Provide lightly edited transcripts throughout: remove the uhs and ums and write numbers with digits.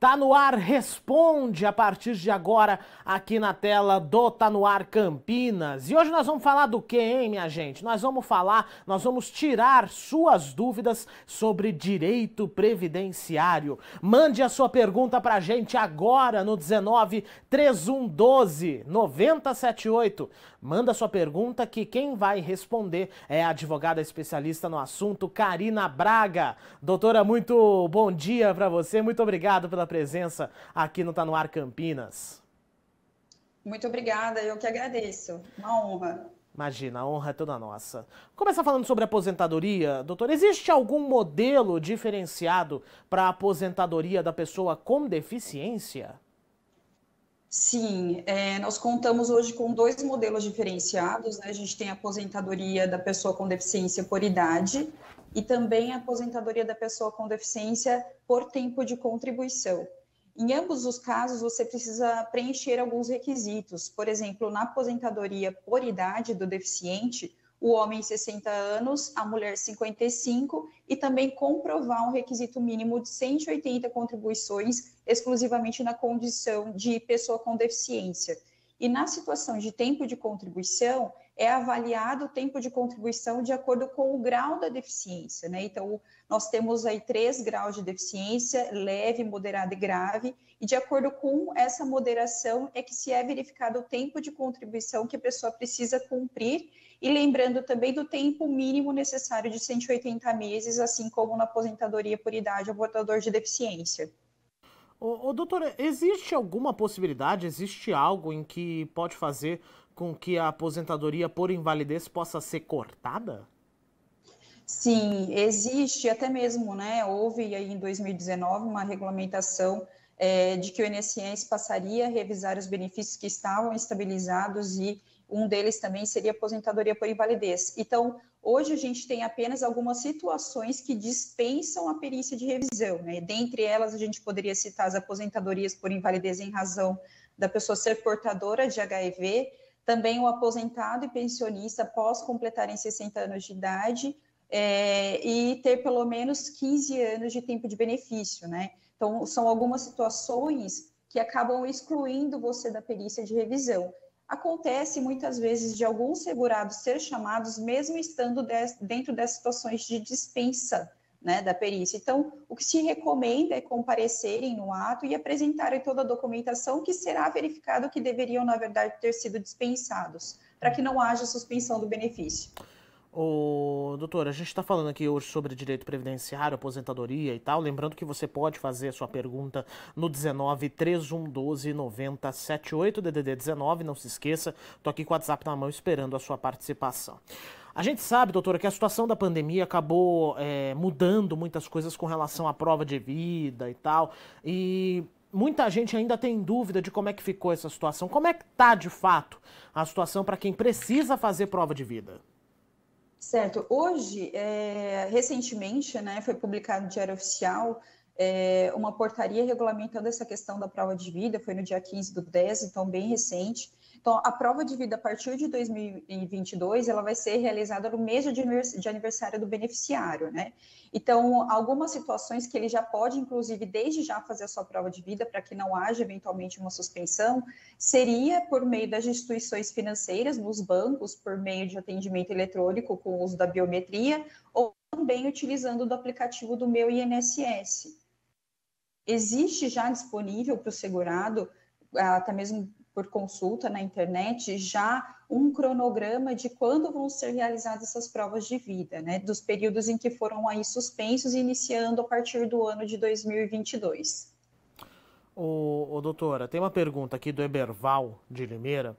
Tá no ar, responde a partir de agora aqui na tela do Tá no Ar Campinas. E hoje nós vamos falar do quê, hein, minha gente? Nós vamos tirar suas dúvidas sobre direito previdenciário. Mande a sua pergunta pra gente agora no 19 3112 9078. Manda sua pergunta que quem vai responder é a advogada especialista no assunto, Karina Braga. Doutora, muito bom dia pra você, muito obrigado pela presença aqui no Tá no Ar Campinas. Muito obrigada, eu que agradeço. Uma honra. Imagina, a honra é toda nossa. Vamos começar falando sobre aposentadoria. Doutor, existe algum modelo diferenciado para a aposentadoria da pessoa com deficiência? Sim, nós contamos hoje com dois modelos diferenciados, né? A gente tem a aposentadoria da pessoa com deficiência por idade e também a aposentadoria da pessoa com deficiência por tempo de contribuição. Em ambos os casos, você precisa preencher alguns requisitos. Por exemplo, na aposentadoria por idade do deficiente, o homem 60 anos, a mulher 55, e também comprovar um requisito mínimo de 180 contribuições exclusivamente na condição de pessoa com deficiência. E na situação de tempo de contribuição, é avaliado o tempo de contribuição de acordo com o grau da deficiência, né? Então, nós temos aí 3 graus de deficiência, leve, moderada e grave, e de acordo com essa moderação é que se é verificado o tempo de contribuição que a pessoa precisa cumprir, e lembrando também do tempo mínimo necessário de 180 meses, assim como na aposentadoria por idade ao portador de deficiência. Doutora, existe alguma possibilidade, existe algo em que pode fazer com que a aposentadoria por invalidez possa ser cortada? Sim, existe até mesmo, né? Houve aí em 2019 uma regulamentação de que o INSS passaria a revisar os benefícios que estavam estabilizados e um deles também seria aposentadoria por invalidez. Então, hoje a gente tem apenas algumas situações que dispensam a perícia de revisão, né? Dentre elas, a gente poderia citar as aposentadorias por invalidez em razão da pessoa ser portadora de HIV, também o aposentado e pensionista após completarem 60 anos de idade, e ter pelo menos 15 anos de tempo de benefício, né? Então, são algumas situações que acabam excluindo você da perícia de revisão. Acontece muitas vezes de alguns segurados ser chamados mesmo estando dentro das situações de dispensa, né, da perícia. Então, o que se recomenda é comparecerem no ato e apresentarem toda a documentação que será verificado que deveriam, na verdade, ter sido dispensados, para que não haja suspensão do benefício. Doutora, a gente está falando aqui hoje sobre direito previdenciário, aposentadoria e tal. Lembrando que você pode fazer a sua pergunta no 19 3112 9078, DDD 19, não se esqueça. Tô aqui com o WhatsApp na mão esperando a sua participação. A gente sabe, doutora, que a situação da pandemia acabou mudando muitas coisas com relação à prova de vida e tal. E muita gente ainda tem dúvida de como é que ficou essa situação. Como é que tá, de fato, a situação para quem precisa fazer prova de vida? Certo. Hoje, recentemente, né, foi publicado no Diário Oficial uma portaria regulamentando essa questão da prova de vida, foi no dia 15/10, então bem recente. Então, a prova de vida a partir de 2022, ela vai ser realizada no mês de aniversário do beneficiário, né? Então, algumas situações que ele já pode, inclusive, desde já fazer a sua prova de vida, para que não haja eventualmente uma suspensão, seria por meio das instituições financeiras, nos bancos, por meio de atendimento eletrônico com o uso da biometria, ou também utilizando do aplicativo do Meu INSS. Existe já disponível para o segurado, até mesmo por consulta na internet, já um cronograma de quando vão ser realizadas essas provas de vida, né, dos períodos em que foram aí suspensos, iniciando a partir do ano de 2022. Doutora, tem uma pergunta aqui do Eberval de Limeira,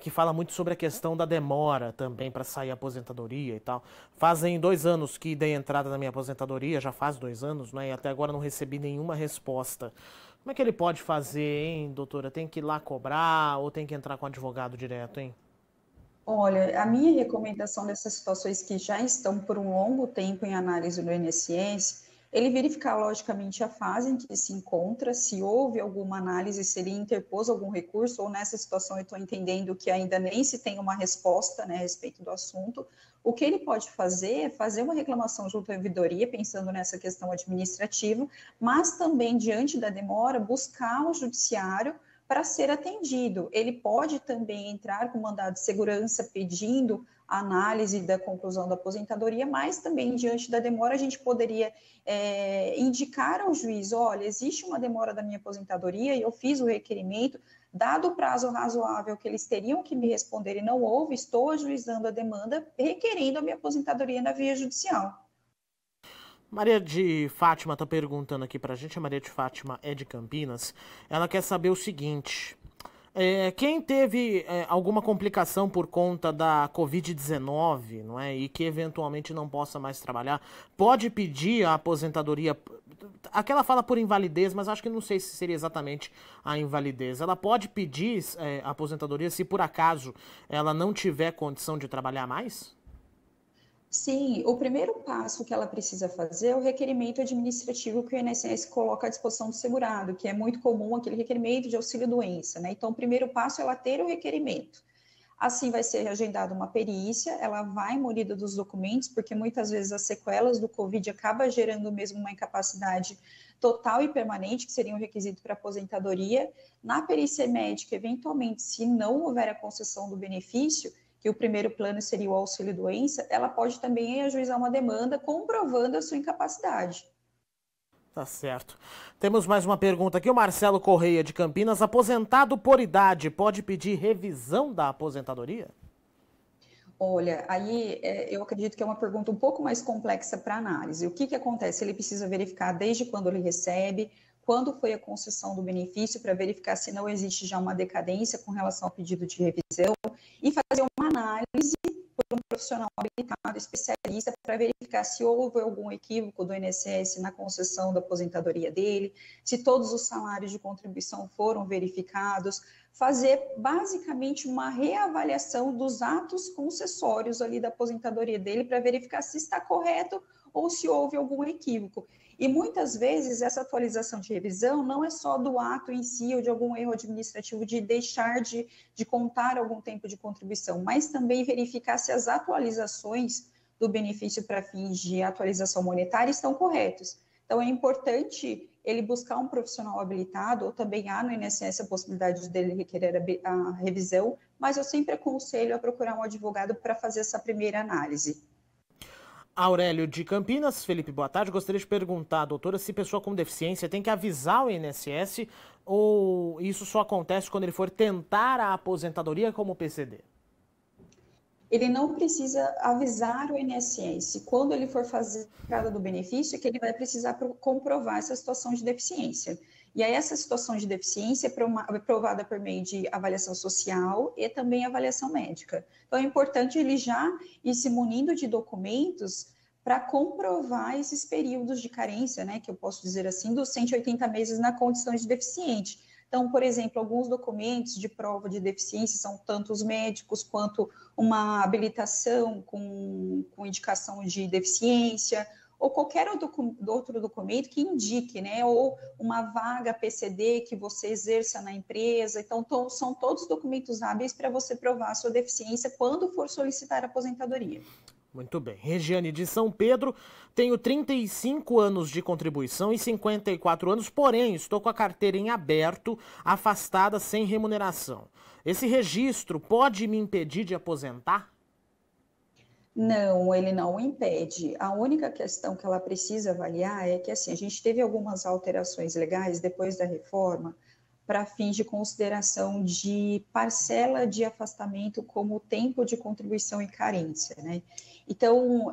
que fala muito sobre a questão da demora também para sair a aposentadoria e tal. Fazem 2 anos que dei entrada na minha aposentadoria, já faz 2 anos, né? E até agora não recebi nenhuma resposta. Como é que ele pode fazer, hein, doutora? Tem que ir lá cobrar ou tem que entrar com o advogado direto, hein? Olha, a minha recomendação dessas situações que já estão por um longo tempo em análise no INSS, ele verificar, logicamente, a fase em que se encontra, se houve alguma análise, se ele interpôs algum recurso, ou nessa situação eu estou entendendo que ainda nem se tem uma resposta, né, a respeito do assunto. O que ele pode fazer é fazer uma reclamação junto à ouvidoria, pensando nessa questão administrativa, mas também, diante da demora, buscar o judiciário para ser atendido. Ele pode também entrar com mandado de segurança pedindo a análise da conclusão da aposentadoria, mas também, diante da demora, a gente poderia indicar ao juiz, olha, existe uma demora da minha aposentadoria e eu fiz o requerimento, dado o prazo razoável que eles teriam que me responder e não houve, estou ajuizando a demanda, requerendo a minha aposentadoria na via judicial. Maria de Fátima está perguntando aqui pra gente, a Maria de Fátima é de Campinas, ela quer saber o seguinte, quem teve alguma complicação por conta da Covid-19, não é, e que eventualmente não possa mais trabalhar, pode pedir a aposentadoria, aquela fala por invalidez, mas acho que não sei se seria exatamente a invalidez, ela pode pedir a aposentadoria se por acaso ela não tiver condição de trabalhar mais? Sim, o primeiro passo que ela precisa fazer é o requerimento administrativo que o INSS coloca à disposição do segurado, que é muito comum aquele requerimento de auxílio-doença, né? Então, o primeiro passo é ela ter o requerimento. Assim, vai ser agendada uma perícia, ela vai munida dos documentos, porque muitas vezes as sequelas do Covid acabam gerando mesmo uma incapacidade total e permanente, que seria um requisito para aposentadoria. Na perícia médica, eventualmente, se não houver a concessão do benefício, que o primeiro plano seria o auxílio-doença, ela pode também ajuizar uma demanda comprovando a sua incapacidade. Tá certo. Temos mais uma pergunta aqui. O Marcelo Correia, de Campinas, aposentado por idade, pode pedir revisão da aposentadoria? Olha, aí eu acredito que é uma pergunta um pouco mais complexa para análise. O que acontece? Ele precisa verificar desde quando ele recebe, quando foi a concessão do benefício, para verificar se não existe já uma decadência com relação ao pedido de revisão e fazer uma análise por um profissional habilitado, especialista, para verificar se houve algum equívoco do INSS na concessão da aposentadoria dele, se todos os salários de contribuição foram verificados, fazer basicamente uma reavaliação dos atos concessórios ali da aposentadoria dele para verificar se está correto ou se houve algum equívoco. E muitas vezes essa atualização de revisão não é só do ato em si ou de algum erro administrativo de deixar de contar algum tempo de contribuição, mas também verificar se as atualizações do benefício para fins de atualização monetária estão corretos. Então, é importante ele buscar um profissional habilitado, ou também há no INSS a possibilidade dele requerer a revisão, mas eu sempre aconselho a procurar um advogado para fazer essa primeira análise. Aurélio de Campinas, Felipe, boa tarde. Gostaria de perguntar, doutora, se pessoa com deficiência tem que avisar o INSS ou isso só acontece quando ele for tentar a aposentadoria como PCD? Ele não precisa avisar o INSS quando ele for fazer a entrada do benefício, que ele vai precisar comprovar essa situação de deficiência. E aí essa situação de deficiência é provada por meio de avaliação social e também avaliação médica. Então é importante ele já ir se munindo de documentos para comprovar esses períodos de carência, né, que eu posso dizer assim, dos 180 meses na condição de deficiente. Então, por exemplo, alguns documentos de prova de deficiência são tanto os médicos quanto uma habilitação com indicação de deficiência, ou qualquer outro documento que indique, né, ou uma vaga PCD que você exerça na empresa. Então, são todos documentos hábeis para você provar a sua deficiência quando for solicitar a aposentadoria. Muito bem. Regiane de São Pedro, tenho 35 anos de contribuição e 54 anos, porém estou com a carteira em aberto, afastada sem remuneração. Esse registro pode me impedir de aposentar? Não, ele não impede. A única questão que ela precisa avaliar é que assim, a gente teve algumas alterações legais depois da reforma para fins de consideração de parcela de afastamento como tempo de contribuição e carência, né? Então,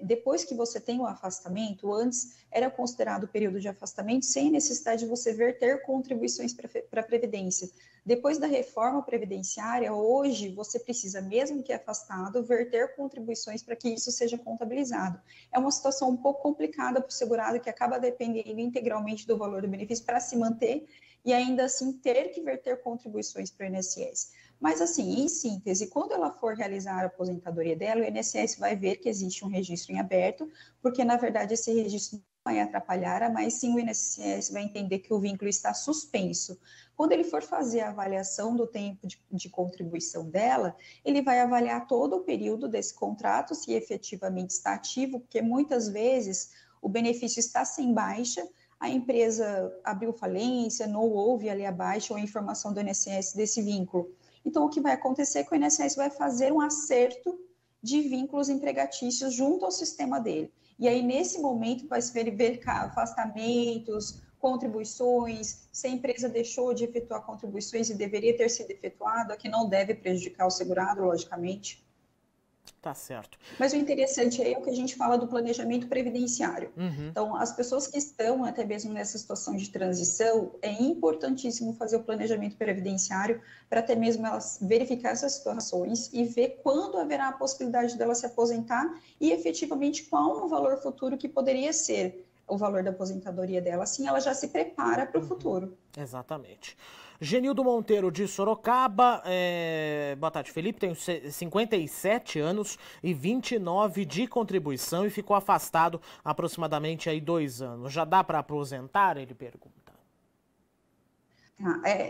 depois que você tem o afastamento, antes era considerado o período de afastamento sem necessidade de você verter contribuições para a Previdência. Depois da reforma previdenciária, hoje você precisa, mesmo que afastado, verter contribuições para que isso seja contabilizado. É uma situação um pouco complicada para o segurado que acaba dependendo integralmente do valor do benefício para se manter e ainda assim ter que verter contribuições para o INSS. Mas assim, em síntese, quando ela for realizar a aposentadoria dela, o INSS vai ver que existe um registro em aberto, porque na verdade esse registro vai atrapalhar, mas sim o INSS vai entender que o vínculo está suspenso. Quando ele for fazer a avaliação do tempo de contribuição dela, ele vai avaliar todo o período desse contrato, se efetivamente está ativo, porque muitas vezes o benefício está sem baixa, a empresa abriu falência, não houve ali a baixa ou a informação do INSS desse vínculo. Então, o que vai acontecer é que o INSS vai fazer um acerto de vínculos empregatícios junto ao sistema dele. E aí, nesse momento, vai se verificar afastamentos, contribuições, se a empresa deixou de efetuar contribuições e deveria ter sido efetuado, que não deve prejudicar o segurado, logicamente. Tá certo. Mas o interessante aí é o que a gente fala do planejamento previdenciário. Então, as pessoas que estão até mesmo nessa situação de transição, é importantíssimo fazer o planejamento previdenciário para até mesmo elas verificar essas situações e ver quando haverá a possibilidade dela se aposentar e efetivamente qual o valor futuro que poderia ser o valor da aposentadoria dela, assim ela já se prepara para o futuro. Exatamente. Genildo Monteiro de Sorocaba, boa tarde, Felipe, tenho 57 anos e 29 de contribuição e ficou afastado aproximadamente aí 2 anos. Já dá para aposentar? Ele pergunta.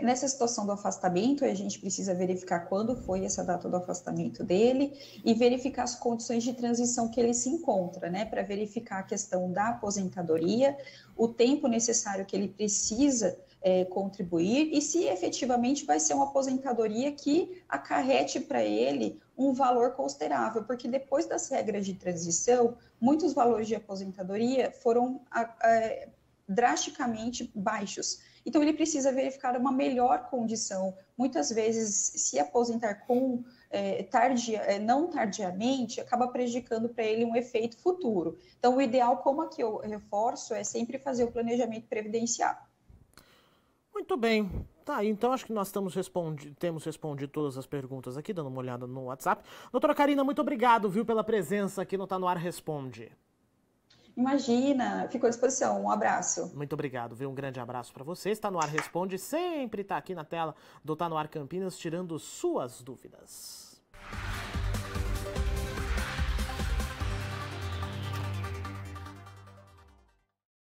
Nessa situação do afastamento, a gente precisa verificar quando foi essa data do afastamento dele e verificar as condições de transição que ele se encontra, né, para verificar a questão da aposentadoria, o tempo necessário que ele precisa contribuir e se efetivamente vai ser uma aposentadoria que acarrete para ele um valor considerável, porque depois das regras de transição, muitos valores de aposentadoria foram drasticamente baixos. Então, ele precisa verificar uma melhor condição. Muitas vezes, se aposentar não tardiamente, acaba prejudicando para ele um efeito futuro. Então, o ideal, como aqui eu reforço, é sempre fazer o planejamento previdenciário. Muito bem. Tá, então acho que nós temos respondido todas as perguntas aqui, dando uma olhada no WhatsApp. Doutora Karina, muito obrigado, viu, pela presença aqui no Tá No Ar Responde. Imagina, fico à disposição. Um abraço. Muito obrigado, viu? Um grande abraço para você. Tá No Ar Responde sempre tá aqui na tela do Tá No Ar Campinas, tirando suas dúvidas.